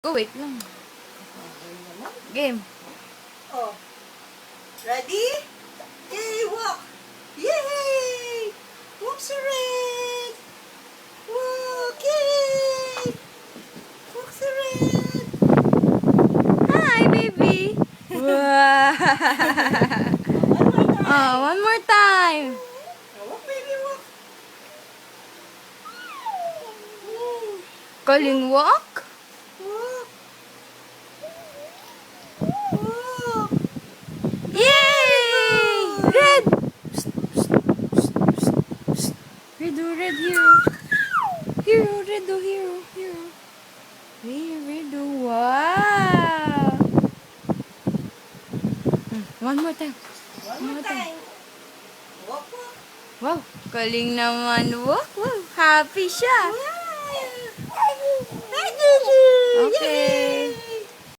Go, wait lang. Game. Oh. Ready? Yay, walk! Yay! Walk, Red! Walk! Yay! Walk, Red! Hi, baby. Wow. One more time. One more time. Walk, baby, walk. Calling walk? Walk. Walk. Yay! Red! Redo, red hero. Hero, redo, hero, hero. Redo, wow. One more time. One more time. Walk, walk. Wow, galing naman walk. Wow, happy siya. Wow. Hi, Juju. Okay.